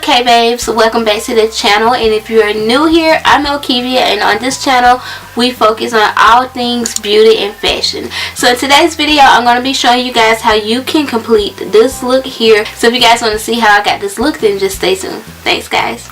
Okay babes, welcome back to the channel, and if you are new here, I'm Elkivia, and on this channel we focus on all things beauty and fashion. So in today's video I'm going to be showing you guys how you can complete this look here. So if you guys want to see how I got this look, then just stay tuned. Thanks guys.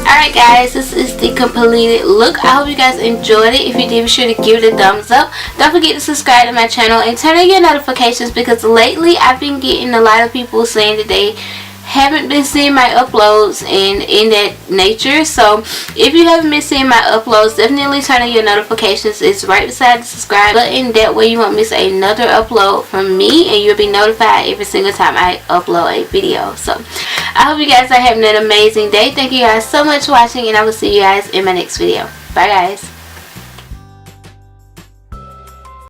Alright guys, this is the completed look. I hope you guys enjoyed it. If you did, be sure to give it a thumbs up. Don't forget to subscribe to my channel and turn on your notifications, because lately I've been getting a lot of people saying that they haven't been seeing my uploads and in that nature. So if you haven't been seeing my uploads, definitely turn on your notifications. It's right beside the subscribe button. That way you won't miss another upload from me, and you'll be notified every single time I upload a video. So I hope you guys are having an amazing day. Thank you guys so much for watching, and I will see you guys in my next video. Bye guys.